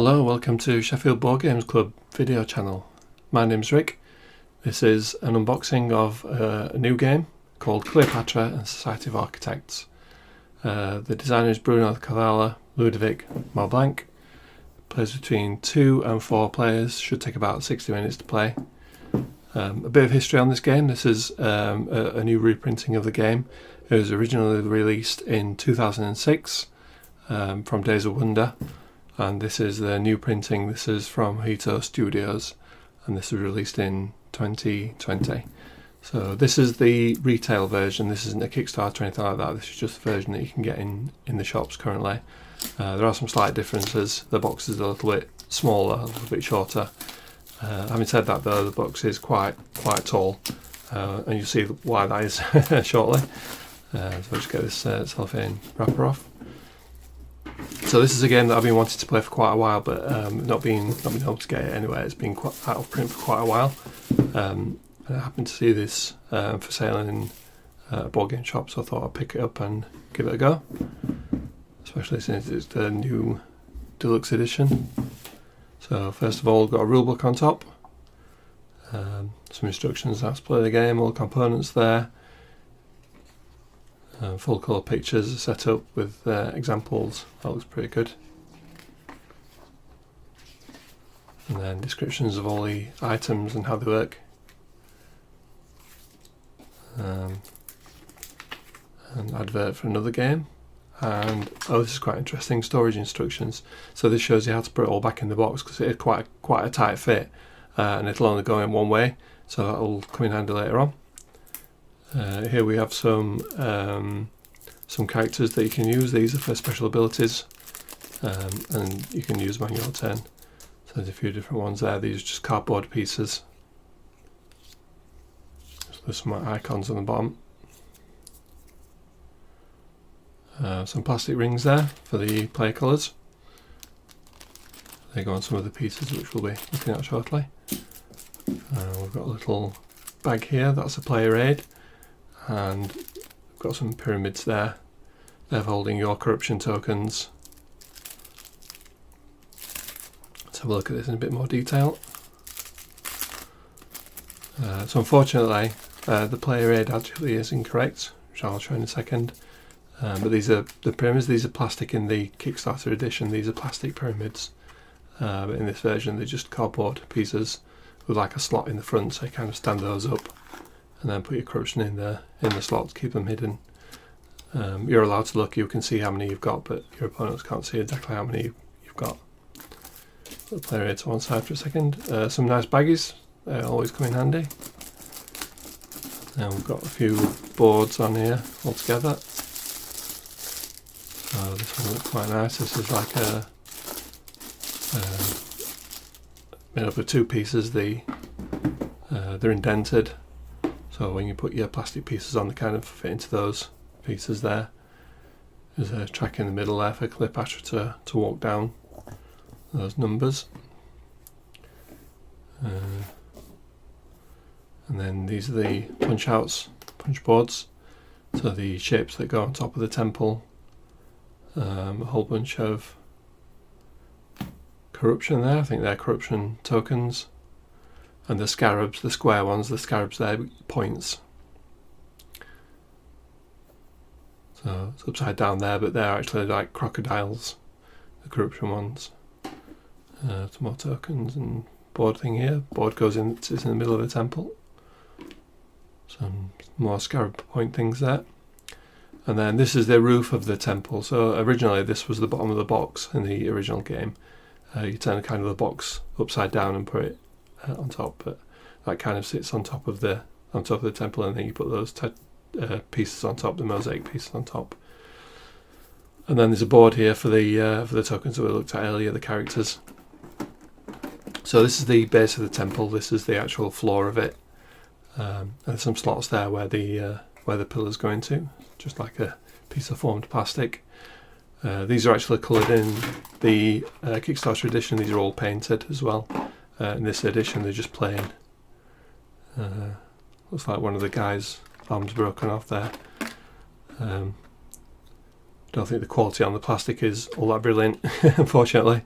Hello, welcome to Sheffield Board Games Club video channel. My name's Rick. This is an unboxing of a new game called Cleopatra and Society of Architects. The designer is Bruno, Cathala, Ludovic, Maublanc. Plays between 2 and 4 players, should take about 60 minutes to play. A bit of history on this game. This is a new reprinting of the game. It was originally released in 2006 from Days of Wonder. And this is the new printing. This is from Mojito Studios, and this was released in 2020. So this is the retail version. This isn't a Kickstarter or anything like that. This is just the version that you can get in the shops currently. There are some slight differences. The box is a little bit smaller, a little bit shorter. Having said that, though, the box is quite tall, and you'll see why that is shortly. So I'll just get this cellophane wrapper off. So this is a game that I've been wanting to play for quite a while, but not been able to get it anywhere. It's been out of print for quite a while. And I happened to see this for sale in a board game shop, so I thought I'd pick it up and give it a go. Especially since it's the new Deluxe edition. So first of all, we've got a rulebook on top. Some instructions how to play the game, all the components there. Full colour pictures are set up with examples. That looks pretty good. And then descriptions of all the items and how they work. An advert for another game. And this is quite interesting, storage instructions. So this shows you how to put it all back in the box, because it is quite a tight fit, and it'll only go in one way, so that will come in handy later on. Here we have some characters that you can use. These are for special abilities, and you can use them on your turn. So there's a few different ones there. These are just cardboard pieces. So there's some icons on the bottom. Some plastic rings there for the player colours. They go on some of the pieces which we'll be looking at shortly. We've got a little bag here, that's a player aid. And we've got some pyramids there. They're holding your corruption tokens. Let's have a look at this in a bit more detail. So unfortunately, the player aid actually is incorrect, which I'll show in a second. But these are the pyramids. These are plastic in the Kickstarter edition. These are plastic pyramids. But in this version, they're just cardboard pieces with like a slot in the front, so you kind of stand those up. And then put your corruption in the slot to keep them hidden. You're allowed to look, you can see how many you've got, but your opponents can't see exactly how many you've got. Put the player aid to one side for a second. Some nice baggies, they always come in handy. And we've got a few boards on here all together. So this one looks quite nice. This is like a made up of 2 pieces. They're indented. So when you put your plastic pieces on, they kind of fit into those pieces there. There's a track in the middle there for Cleopatra to walk down those numbers. And then these are the punch boards. So the shapes that go on top of the temple. A whole bunch of corruption there. I think they're corruption tokens. And the scarabs, the square ones, the scarabs there, points. So it's upside down there, but they're actually like crocodiles, the corruption ones. Some more tokens and board thing here. Board goes in, it's in the middle of the temple. Some more scarab point things there. And then this is the roof of the temple. So originally this was the bottom of the box in the original game. You turn kind of the box upside down and put it on top, but that kind of sits on top of the temple, and then you put those pieces on top, the mosaic pieces on top. And then there's a board here for the tokens that we looked at earlier, the characters. So this is the base of the temple. This is the actual floor of it. And there's some slots there where the pillars go into, just like a piece of formed plastic. These are actually coloured in the Kickstarter edition. These are all painted as well. In this edition they're just plain. Looks like one of the guy's arm's broken off there. Don't think the quality on the plastic is all that brilliant, unfortunately.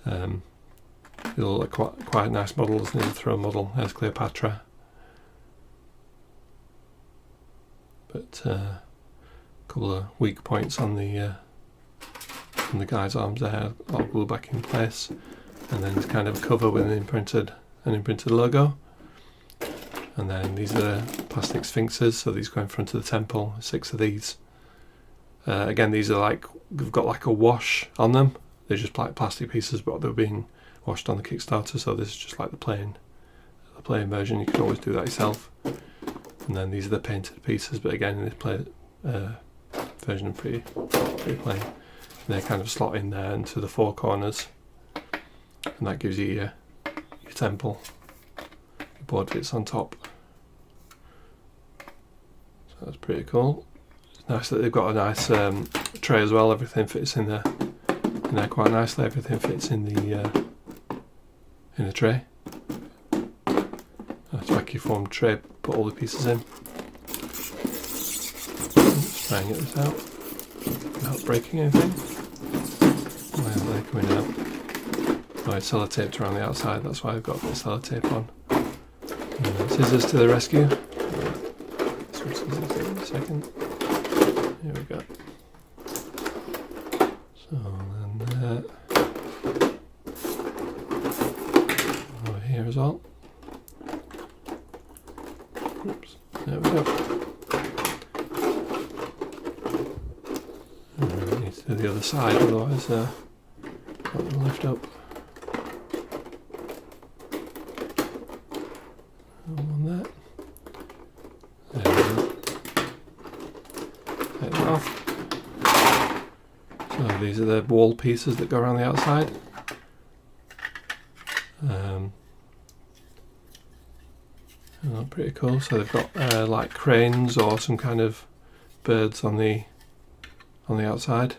They look like quite nice models. There's a throne model. There's Cleopatra. But a couple of weak points on the guy's arms there. I'll glue back in place, and then it's kind of a cover with an imprinted logo. And then these are the plastic Sphinxes, so these go in front of the temple. 6 of these. Again, these are like, they've got like a wash on them. They're just like plastic pieces, but they're being washed on the Kickstarter. So this is just like the plain version. You can always do that yourself. And then these are the painted pieces, but again, in this version, are pretty plain. And they kind of slot in there into the 4 corners, and that gives you your temple. The board fits on top. So that's pretty cool. It's nice that they've got a nice tray as well. Everything fits in there quite nicely. Everything fits in the tray. Nice vacuum tray. Put all the pieces in. Let's try and get this out without breaking anything. Why aren't they coming out? Oh, it's sellotaped around the outside. That's why I've got a bit of sellotape on. Scissors to the rescue. Some scissors in a second. Here we go. So then over here as well. Oops. There we go. And need to do the other side, otherwise it'll lift up. On that. There we go. Take that off. So these are the wall pieces that go around the outside. Pretty cool. So they've got like cranes or some kind of birds on the outside,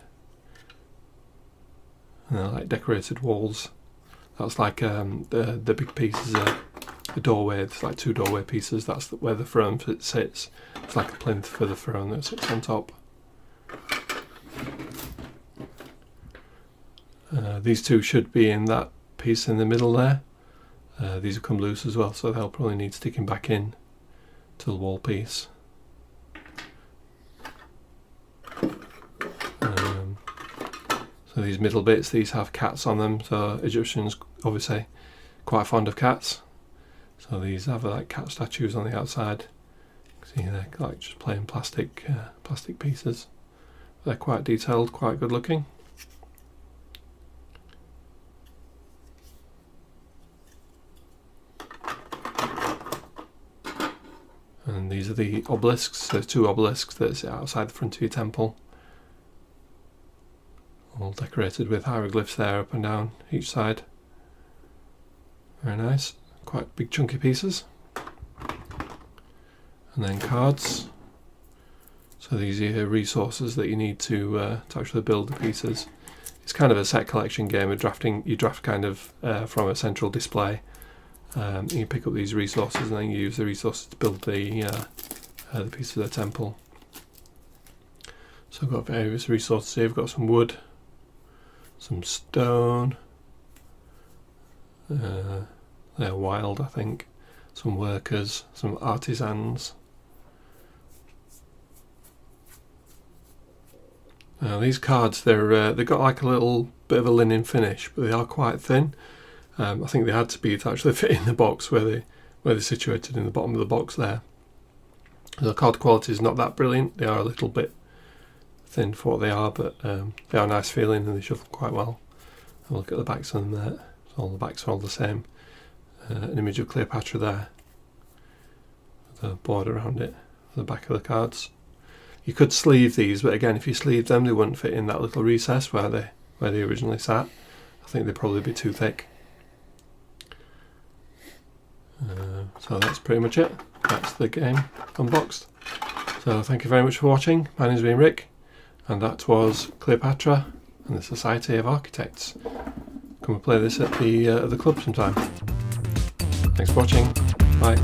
and they're like decorated walls. That's like the big pieces are the doorway. It's like 2 doorway pieces. That's where the throne sits. It's like a plinth for the throne that sits on top. These 2 should be in that piece in the middle there. These will come loose as well, so they'll probably need sticking back in to the wall piece. So these middle bits, these have cats on them, so Egyptians obviously quite fond of cats. So these have like cat statues on the outside. See, they're like just plain plastic pieces. They're quite detailed, quite good looking. And these are the obelisks. There's 2 obelisks that sit outside the front of your temple. All decorated with hieroglyphs there up and down each side. Very nice. Quite big chunky pieces. And then cards. So these are your resources that you need to actually build the pieces. It's kind of a set collection game of drafting. You draft kind of from a central display. You pick up these resources and then you use the resources to build the piece of the temple. So I've got various resources here. I've got some wood, some stone, they're wild I think, some workers, some artisans. Now these cards, they've got like a little bit of a linen finish, but they are quite thin. I think they had to be to actually fit in the box where they're situated in the bottom of the box there. The card quality is not that brilliant. They are a little bit thin for what they are, but they are nice feeling and they shuffle quite well. Have a look at the backs of them there. So all the backs are all the same. An image of Cleopatra there, with the border around it, the back of the cards. You could sleeve these, but again, if you sleeve them, they wouldn't fit in that little recess where they originally sat. I think they'd probably be too thick. So that's pretty much it. That's the game unboxed. So thank you very much for watching. My name's been Rick, and that was Cleopatra and the Society of Architects. Come and play this at the club sometime. Thanks for watching. Bye.